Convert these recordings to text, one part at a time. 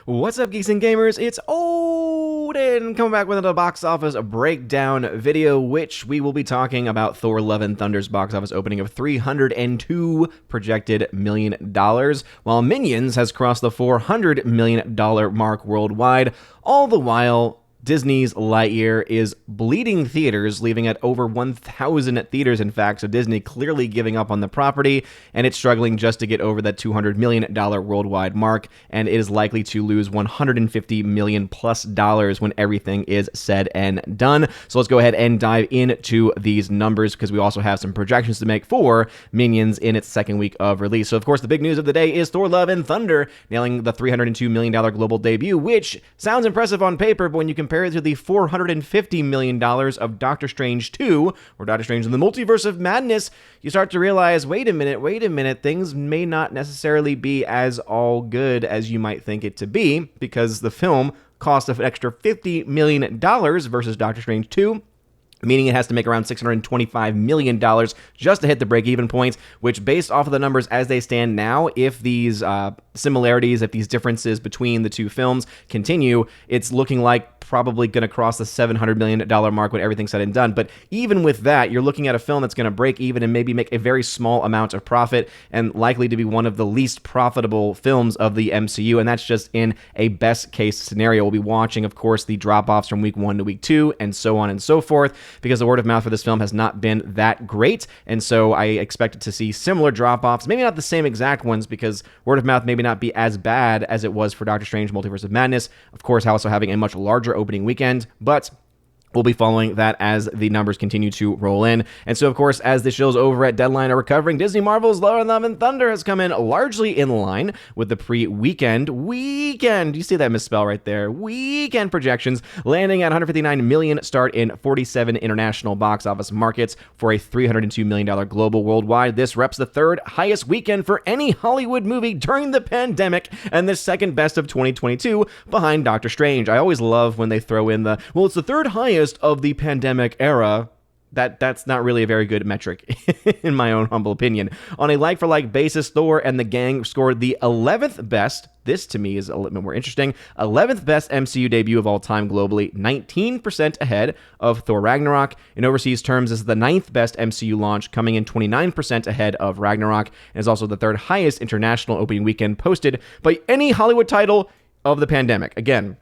What's up, geeks and gamers? It's Odin coming back with another box office breakdown video, which we will be talking about Thor: Love and Thunder's box office opening of $302 projected million, while Minions has crossed the $400 million mark worldwide, all the while Disney's Lightyear is bleeding theaters, leaving at over 1,000 theaters, in fact, so Disney clearly giving up on the property, and it's struggling just to get over that $200 million worldwide mark, and it is likely to lose $150 million plus when everything is said and done. So let's go ahead and dive into these numbers, because we also have some projections to make for Minions in its second week of release. So, of course, the big news of the day is Thor: Love and Thunder nailing the $302 million global debut, which sounds impressive on paper, but when you compare it to the $450 million of Doctor Strange 2, or Doctor Strange in the Multiverse of Madness, you start to realize, wait a minute, things may not necessarily be as all good as you might think it to be, because the film cost an extra $50 million versus Doctor Strange 2, meaning it has to make around $625 million just to hit the break-even points, which, based off of the numbers as they stand now, if these similarities, if these differences between the two films continue, it's looking like probably going to cross the $700 million mark when everything's said and done. But even with that, you're looking at a film that's going to break even and maybe make a very small amount of profit, and likely to be one of the least profitable films of the MCU, and that's just in a best-case scenario. We'll be watching, of course, the drop-offs from week 1 to week 2, and so on and so forth, because the word of mouth for this film has not been that great, and so I expected to see similar drop-offs, maybe not the same exact ones, because word of mouth maybe not be as bad as it was for Doctor Strange Multiverse of Madness, of course, also having a much larger opening weekend, but we'll be following that as the numbers continue to roll in. And so, of course, as the shows over at Deadline are recovering, Disney Marvel's Love and Thunder has come in largely in line with the pre-weekend. You see that misspell right there. Weekend projections, landing at $159 million start in 47 international box office markets for a $302 million global worldwide. This reps the third highest weekend for any Hollywood movie during the pandemic, and the second best of 2022 behind Doctor Strange. I always love when they throw in it's the third highest of the pandemic era. That's not really a very good metric, in my own humble opinion. On a like-for-like basis, Thor and the gang scored the 11th best. This, to me, is a little bit more interesting. 11th best MCU debut of all time globally, 19% ahead of Thor Ragnarok. In overseas terms, this is the 9th best MCU launch, coming in 29% ahead of Ragnarok, and is also the third highest international opening weekend posted by any Hollywood title of the pandemic. Again,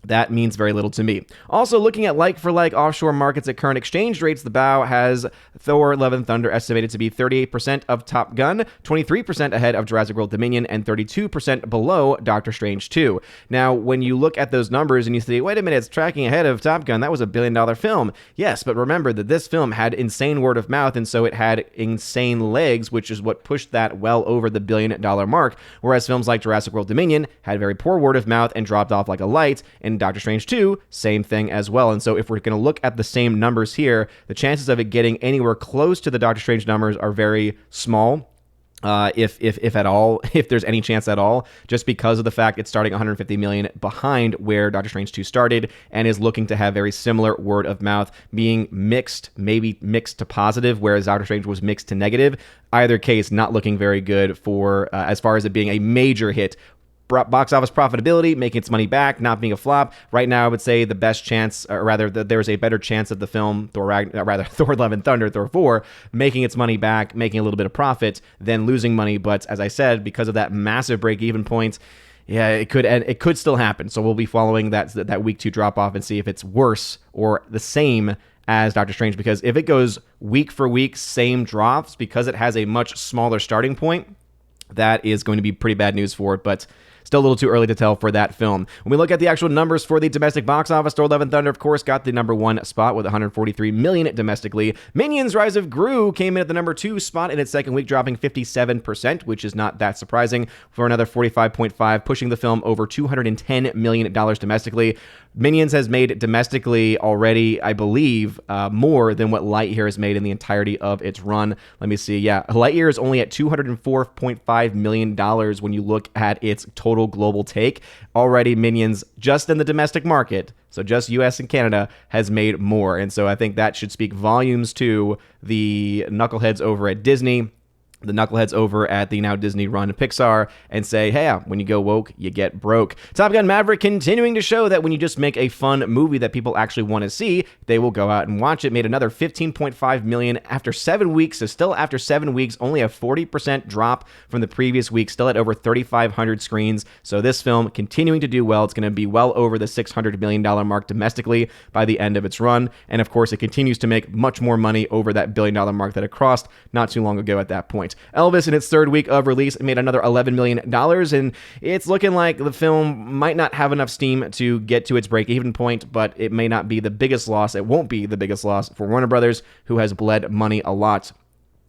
that means very little to me. Also, looking at like-for-like offshore markets at current exchange rates, the BOW has Thor: Love and Thunder estimated to be 38% of Top Gun, 23% ahead of Jurassic World Dominion, and 32% below Doctor Strange 2. Now, when you look at those numbers and you say, wait a minute, it's tracking ahead of Top Gun, that was a billion-dollar film. Yes, but remember that this film had insane word of mouth, and so it had insane legs, which is what pushed that well over the billion-dollar mark, whereas films like Jurassic World Dominion had very poor word of mouth and dropped off like a light, and Doctor Strange 2, same thing as well. And so if we're going to look at the same numbers here, the chances of it getting anywhere close to the Doctor Strange numbers are very small. If at all, if there's any chance at all, just because of the fact it's starting $150 million behind where Doctor Strange 2 started, and is looking to have very similar word of mouth, being mixed, maybe mixed to positive, whereas Doctor Strange was mixed to negative. Either case, not looking very good for, as far as it being a major hit. Box office profitability, making its money back, not being a flop. Right now, I would say the best chance, or rather, there's a better chance of the film Thor: Love and Thunder, Thor 4, making its money back, making a little bit of profit, than losing money. But as I said, because of that massive break-even point, yeah, it could still happen. So we'll be following that week 2 drop-off and see if it's worse or the same as Doctor Strange. Because if it goes week for week, same drops, because it has a much smaller starting point, that is going to be pretty bad news for it. But still a little too early to tell for that film. When we look at the actual numbers for the domestic box office, Thor: Love and Thunder, of course, got the number 1 spot with $143 million domestically. Minions: Rise of Gru came in at the number 2 spot in its second week, dropping 57%, which is not that surprising, for another 45.5, pushing the film over $210 million domestically. Minions has made domestically already, I believe, more than what Lightyear has made in the entirety of its run. Let me see. Yeah, Lightyear is only at $204.5 million when you look at its total global take. Already, Minions, just in the domestic market, so just US and Canada, has made more. And so I think that should speak volumes to the knuckleheads over at Disney, the knuckleheads over at the now Disney-run Pixar and say, hey, when you go woke, you get broke. Top Gun Maverick continuing to show that when you just make a fun movie that people actually want to see, they will go out and watch it. Made another $15.5 million after 7 weeks. So still after 7 weeks, only a 40% drop from the previous week, still at over 3,500 screens. So this film continuing to do well. It's going to be well over the $600 million mark domestically by the end of its run. And of course, it continues to make much more money over that $1 billion mark that it crossed not too long ago at that point. Elvis, in its third week of release, made another $11 million, and it's looking like the film might not have enough steam to get to its break-even point, but it may not be the biggest loss. It won't be the biggest loss for Warner Brothers, who has bled money a lot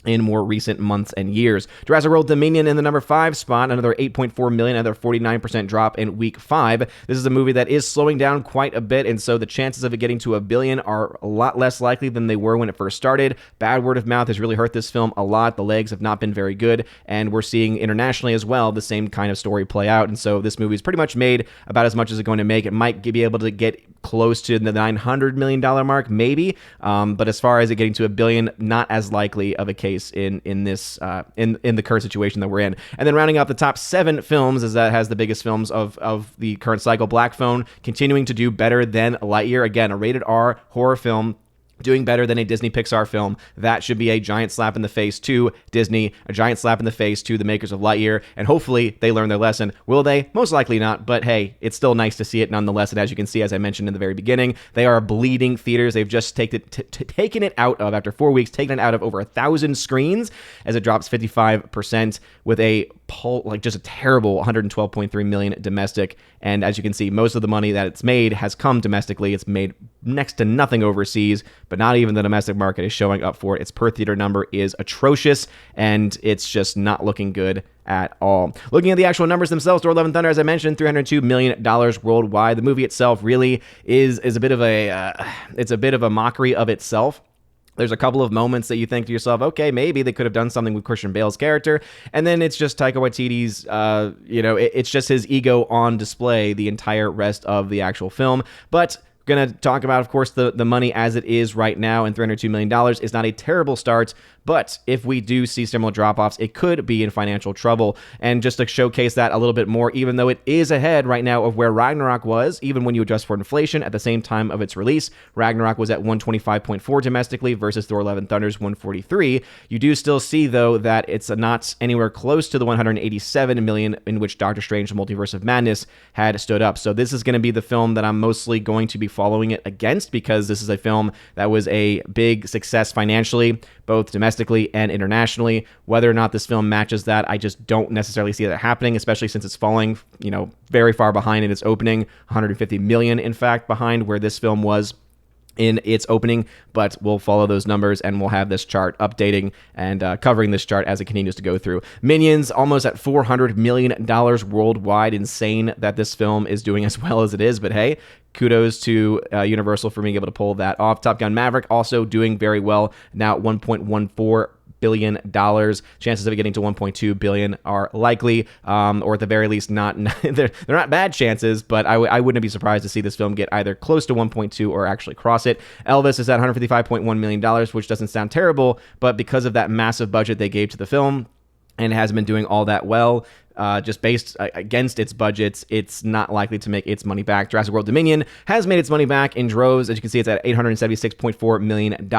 in more recent months and years. Jurassic World Dominion in the number 5 spot, another $8.4 million, another 49% drop in week 5. This is a movie that is slowing down quite a bit, and so the chances of it getting to $1 billion are a lot less likely than they were when it first started. Bad word of mouth has really hurt this film a lot. The legs have not been very good, and we're seeing internationally as well the same kind of story play out, and so this movie is pretty much made about as much as it's going to make. It might be able to get close to the $900 million mark, maybe, but as far as it getting to $1 billion, not as likely of a case in the current situation that we're in. And then rounding out the top 7 films, as that has the biggest films of the current cycle, Black Phone continuing to do better than Lightyear. Again, a rated R horror film, doing better than a Disney Pixar film. That should be a giant slap in the face to Disney, a giant slap in the face to the makers of Lightyear, and hopefully they learn their lesson. Will they? Most likely not, but hey, it's still nice to see it nonetheless, and as you can see, as I mentioned in the very beginning, they are bleeding theaters. They've just taken it out of, after 4 weeks, taken it out of over 1,000 screens, as it drops 55% with just a terrible $112.3 million domestic, and as you can see, most of the money that it's made has come domestically. It's made next to nothing overseas, but not even the domestic market is showing up for it. Its per theater number is atrocious, and it's just not looking good at all. Looking at the actual numbers themselves, Thor: Love and Thunder, as I mentioned, $302 million worldwide. The movie itself really is a bit of a mockery of itself. There's a couple of moments that you think to yourself, okay, maybe they could have done something with Christian Bale's character, and then it's just Taika Waititi's, it's just his ego on display the entire rest of the actual film. But going to talk about, of course, the money as it is right now, and $302 million is not a terrible start, but if we do see similar drop-offs, it could be in financial trouble. And just to showcase that a little bit more, even though it is ahead right now of where Ragnarok was, even when you adjust for inflation at the same time of its release, Ragnarok was at 125.4 domestically versus Thor: Love and Thunder's 143. You do still see, though, that it's not anywhere close to the 187 million in which Doctor Strange: The Multiverse of Madness had stood up. So this is going to be the film that I'm mostly going to be following it against, because this is a film that was a big success financially, both domestically and internationally. Whether or not this film matches that, I just don't necessarily see that happening, especially since it's falling, very far behind in its opening, 150 million, in fact, behind where this film was in its opening. But we'll follow those numbers, and we'll have this chart updating and covering this chart as it continues to go through. Minions, almost at $400 million worldwide. Insane that this film is doing as well as it is, but hey, kudos to Universal for being able to pull that off. Top Gun Maverick also doing very well, now at $1.14 billion. Chances of it getting to 1.2 billion are likely, or at the very least not they're not bad chances, but I wouldn't be surprised to see this film get either close to 1.2 or actually cross it. Elvis is at $155.1 million, which doesn't sound terrible, but because of that massive budget they gave to the film, and it hasn't been doing all that well, just based against its budgets, it's not likely to make its money back. Jurassic World Dominion has made its money back in droves. As you can see, it's at $876.4 million.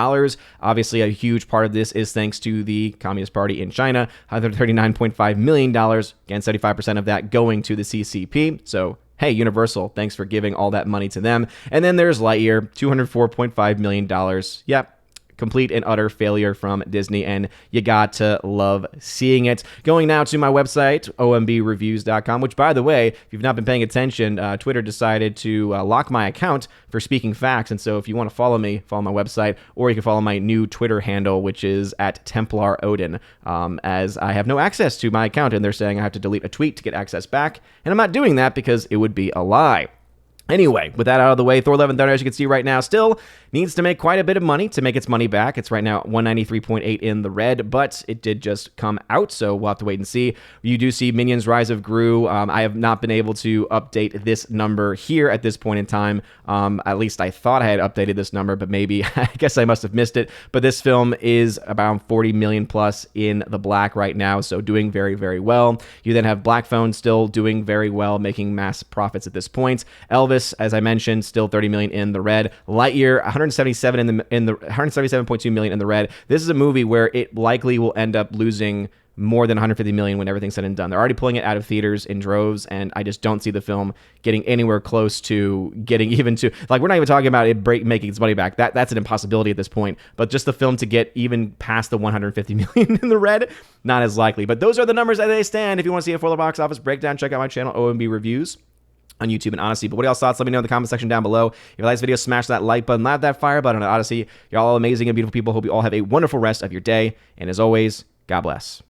Obviously, a huge part of this is thanks to the Communist Party in China, $139.5 million. Again, 75% of that going to the CCP. So, hey, Universal, thanks for giving all that money to them. And then there's Lightyear, $204.5 million. Yep. Complete and utter failure from Disney, and you got to love seeing it. Going now to my website, ombreviews.com, which, by the way, if you've not been paying attention, Twitter decided to lock my account for speaking facts, and so if you want to follow me, follow my website, or you can follow my new Twitter handle, which is at Templar Odin, as I have no access to my account, and they're saying I have to delete a tweet to get access back, and I'm not doing that because it would be a lie. Anyway, with that out of the way, Thor: Love and Thunder, as you can see right now, still needs to make quite a bit of money to make its money back. It's right now 193.8 in the red, but it did just come out, so we'll have to wait and see. You do see Minions: Rise of Gru. I have not been able to update this number here at this point in time. At least I thought I had updated this number, but maybe I guess I must have missed it. But this film is about 40 million plus in the black right now, so doing very, very well. You then have Black Phone still doing very well, making mass profits at this point. Elvis, as I mentioned, still 30 million in the red. Lightyear, 177.2 million in the red. This is a movie where it likely will end up losing more than 150 million when everything's said and done. They're already pulling it out of theaters in droves, and I just don't see the film getting anywhere close to getting even to, like, we're not even talking about it making its money back. That's an impossibility at this point. But just the film to get even past the 150 million in the red, not as likely. But those are the numbers as they stand. If you want to see a fuller box office breakdown, check out my channel, OMB Reviews, on YouTube and Odyssey. But what are y'all's thoughts? Let me know in the comment section down below. If you like this video, smash that like button, slap that fire button on Odyssey. You're all amazing and beautiful people. Hope you all have a wonderful rest of your day. And as always, God bless.